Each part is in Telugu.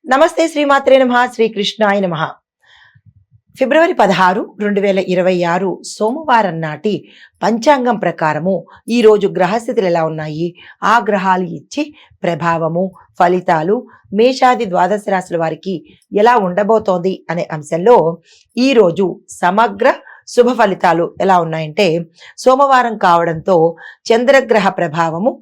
నమస్తే శ్రీమాత్రే నమః శ్రీకృష్ణాయ నమః. ఫిబ్రవరి 16, 2026 సోమవారం నాటి పంచాంగం ప్రకారము ఈరోజు గ్రహస్థితులు ఎలా ఉన్నాయి, ఆ గ్రహాలు ఇచ్చే ప్రభావము, ఫలితాలు మేషాది ద్వాదశ రాశుల వారికి ఎలా ఉండబోతోంది అనే అంశంలో ఈరోజు సమగ్ర శుభ ఫలితాలు ఎలా ఉన్నాయంటే, సోమవారం కావడంతో చంద్రగ్రహ ప్రభావము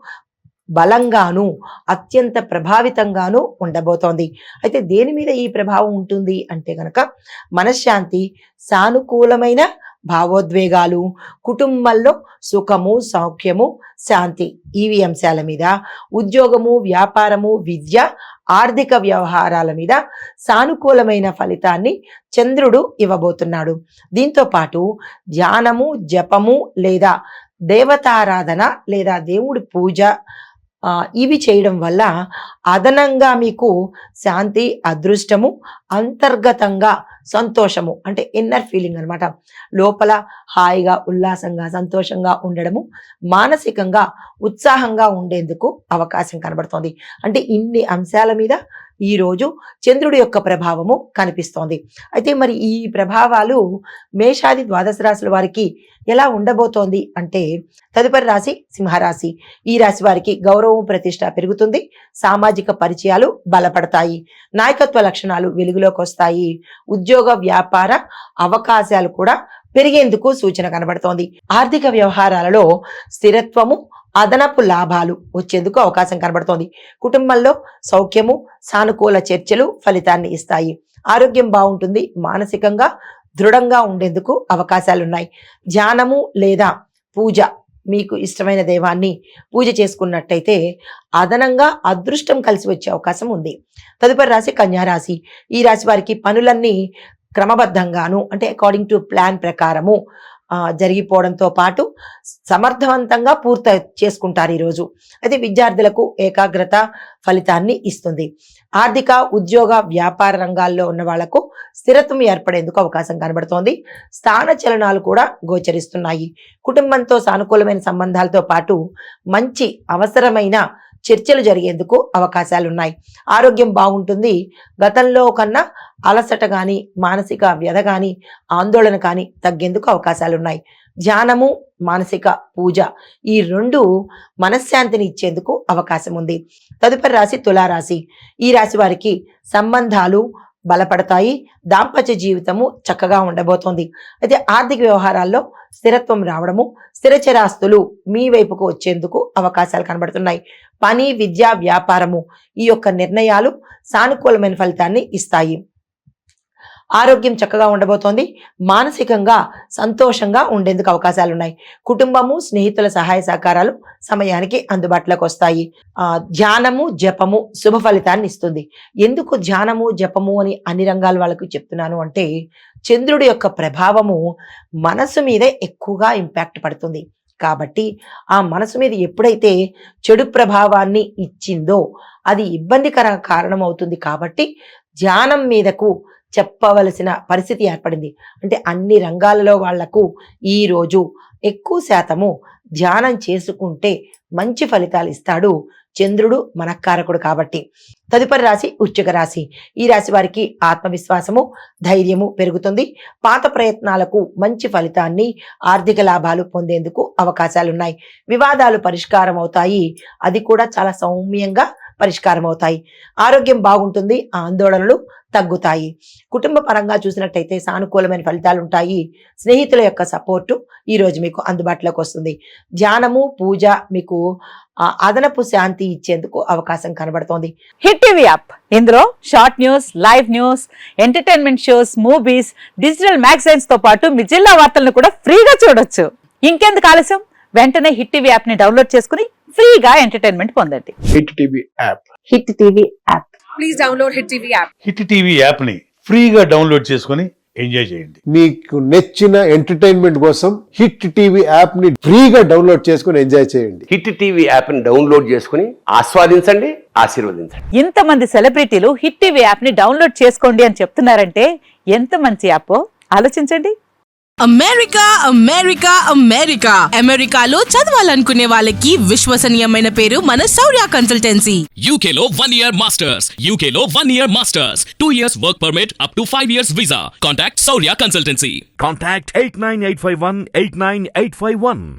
బలంగాను అత్యంత ప్రభావితంగాను ఉండబోతోంది. అయితే దేని మీద ఈ ప్రభావం ఉంటుంది అంటే గనక మనశ్శాంతి, సానుకూలమైన భావోద్వేగాలు, కుటుంబంలో సుఖము, సౌఖ్యము, శాంతి, ఇవి అంశాల మీద, ఉద్యోగము, వ్యాపారము, విద్య, ఆర్థిక వ్యవహారాల మీద సానుకూలమైన ఫలితాన్ని చంద్రుడు ఇవ్వబోతున్నాడు. దీంతో పాటు ధ్యానము, జపము లేదా దేవతారాధన లేదా దేవుడి పూజ ఇవి చేయడం వల్ల అదనంగా మీకు శాంతి, అదృష్టము, అంతర్గతంగా సంతోషము అంటే ఇన్నర్ ఫీలింగ్ అనమాట. లోపల హాయిగా, ఉల్లాసంగా, సంతోషంగా ఉండడము, మానసికంగా ఉత్సాహంగా ఉండేందుకు అవకాశం కనబడుతోంది. అంటే ఇన్ని అంశాల మీద ఈరోజు చంద్రుడి యొక్క ప్రభావము కనిపిస్తోంది. అయితే మరి ఈ ప్రభావాలు మేషాది ద్వాదశ రాశుల వారికి ఎలా ఉండబోతోంది అంటే, తదుపరి రాశి సింహరాశి. ఈ రాశి వారికి గౌరవం, ప్రతిష్ట పెరుగుతుంది. సామాజిక పరిచయాలు బలపడతాయి. నాయకత్వ లక్షణాలు వెలుగులోకి వస్తాయి. ఉద్యోగ వ్యాపార అవకాశాలు కూడా పెరిగేందుకు సూచన కనబడుతోంది. ఆర్థిక వ్యవహారాలలో స్థిరత్వము, అదనపు లాభాలు వచ్చేందుకు అవకాశం కనబడుతోంది. కుటుంబంలో సౌఖ్యము, సానుకూల చర్చలు ఫలితాన్ని ఇస్తాయి. ఆరోగ్యం బాగుంటుంది. మానసికంగా దృఢంగా ఉండేందుకు అవకాశాలున్నాయి. ధ్యానము లేదా పూజ, మీకు ఇష్టమైన దైవాన్ని పూజ చేసుకున్నట్టయితే అదనంగా అదృష్టం కలిసి వచ్చే అవకాశం ఉంది. తదుపరి రాశి కన్యారాశి. ఈ రాశి వారికి పనులన్నీ క్రమబద్ధంగాను అంటే అకార్డింగ్ టు ప్లాన్ ప్రకారము జరిగిపోవడంతో పాటు సమర్థవంతంగా పూర్తి చేసుకుంటారు ఈరోజు. అయితే విద్యార్థులకు ఏకాగ్రత ఫలితాన్ని ఇస్తుంది. ఆర్థిక, ఉద్యోగ, వ్యాపార రంగాల్లో ఉన్న వాళ్లకు స్థిరత్వం ఏర్పడేందుకు అవకాశం కనబడుతోంది. స్థాన చలనాలు కూడా గోచరిస్తున్నాయి. కుటుంబంతో సానుకూలమైన సంబంధాలతో పాటు మంచి అవసరమైన చర్చలు జరిగేందుకు అవకాశాలున్నాయి. ఆరోగ్యం బాగుంటుంది. గతంలో కన్నా అలసట కానీ, మానసిక వ్యధ కానీ, ఆందోళన కానీ తగ్గేందుకు అవకాశాలున్నాయి. ధ్యానము, మానసిక పూజ ఈ రెండు మనశ్శాంతిని ఇచ్చేందుకు అవకాశం ఉంది. తదుపరి రాశి తులారాశి. ఈ రాశి వారికి సంబంధాలు బలపడతాయి. దాంపత్య జీవితము చక్కగా ఉండబోతోంది. అయితే ఆర్థిక వ్యవహారాల్లో స్థిరత్వం రావడము, స్థిరచరాస్తులు మీ వైపుకు వచ్చేందుకు అవకాశాలు కనబడుతున్నాయి. పని, విద్య, వ్యాపారము ఈ యొక్క నిర్ణయాలు సానుకూలమైన ఫలితాన్ని ఇస్తాయి. ఆరోగ్యం చక్కగా ఉండబోతోంది. మానసికంగా సంతోషంగా ఉండేందుకు అవకాశాలున్నాయి. కుటుంబము, స్నేహితుల సహాయ సహకారాలు సమయానికి అందుబాటులోకి వస్తాయి. ధ్యానము, జపము శుభ ఫలితాన్ని ఇస్తుంది. ఎందుకు ధ్యానము, జపము అని అన్ని రంగాల వాళ్ళకు చెప్తున్నాను అంటే, చంద్రుడి యొక్క ప్రభావము మనసు మీదే ఎక్కువగా ఇంపాక్ట్ పడుతుంది. కాబట్టి ఆ మనసు మీద ఎప్పుడైతే చెడు ప్రభావాన్ని ఇచ్చిందో అది ఇబ్బందికర కారణం అవుతుంది. కాబట్టి ధ్యానం మీదకు చెప్పవలసిన పరిస్థితి ఏర్పడింది. అంటే అన్ని రంగాలలో వాళ్లకు ఈరోజు ఎక్కువ శాతము ధ్యానం చేసుకుంటే మంచి ఫలితాలు ఇస్తాడు చంద్రుడు, మనకారకుడు కాబట్టి. తదుపరి రాశి వృశ్చిక రాశి. ఈ రాశి వారికి ఆత్మవిశ్వాసము, ధైర్యము పెరుగుతుంది. పాత ప్రయత్నాలకు మంచి ఫలితాన్ని, ఆర్థిక లాభాలు పొందేందుకు అవకాశాలున్నాయి. వివాదాలు పరిష్కారం అవుతాయి. అది కూడా చాలా సౌమ్యంగా పరిష్కారం అవుతాయి. ఆరోగ్యం బాగుంటుంది. ఆందోళనలు తగ్గుతాయి. కుటుంబ పరంగా చూసినట్టయితే సానుకూలమైన ఫలితాలు ఉంటాయి. స్నేహితుల యొక్క సపోర్టు ఈ రోజు మీకు అందుబాటులోకి వస్తుంది. ధ్యానము, పూజ మీకు అదనపు శాంతి ఇచ్చేందుకు అవకాశం కనబడుతోంది. హిట్ టీవీ యాప్, ఇందులో short news, live news, entertainment shows, movies, digital magazines తో పాటు మీ జిల్లా వార్తలను కూడా ఫ్రీగా చూడొచ్చు. ఇంకెందుకు ఆలస్యం, వెంటనే హిట్ టీవీ యాప్ ని డౌన్లోడ్ చేసుకుని ఫ్రీగా ఎంటర్టైన్మెంట్ పొందండి. Hit TV app. Hit TV app. Please download hit TV app. Hit TV app ని ఫ్రీగా డౌన్లోడ్ చేసుకుని ఎంజాయ్ చేయండి. మీకు నచ్చిన ఎంటర్టైన్మెంట్ కోసం హిట్ టీవీ యాప్ ని ఫ్రీగా డౌన్లోడ్ చేసుకుని ఎంజాయ్ చేయండి. హిట్ టీవీ యాప్ ని డౌన్లోడ్ చేసుకుని ఆస్వాదించండి, ఆశీర్వదించండి. ఇంతమంది సెలబ్రిటీలు హిట్ టీవీ యాప్ ని డౌన్లోడ్ చేసుకోండి అని చెప్తున్నారంటే ఎంత మంచి యాప్ ఆలోచించండి. అమెరికా అమెరికా అమెరికా అమెరికాలో చదవాలనుకునే వాళ్ళకి విశ్వసనీయమైన పేరు మన శౌర్య consultancy. UK Law 1 Year Masters. UK Law 1 Year Masters. 2 years work permit up to 5 years visa. Contact Saurya Consultancy. Contact 89851 89851.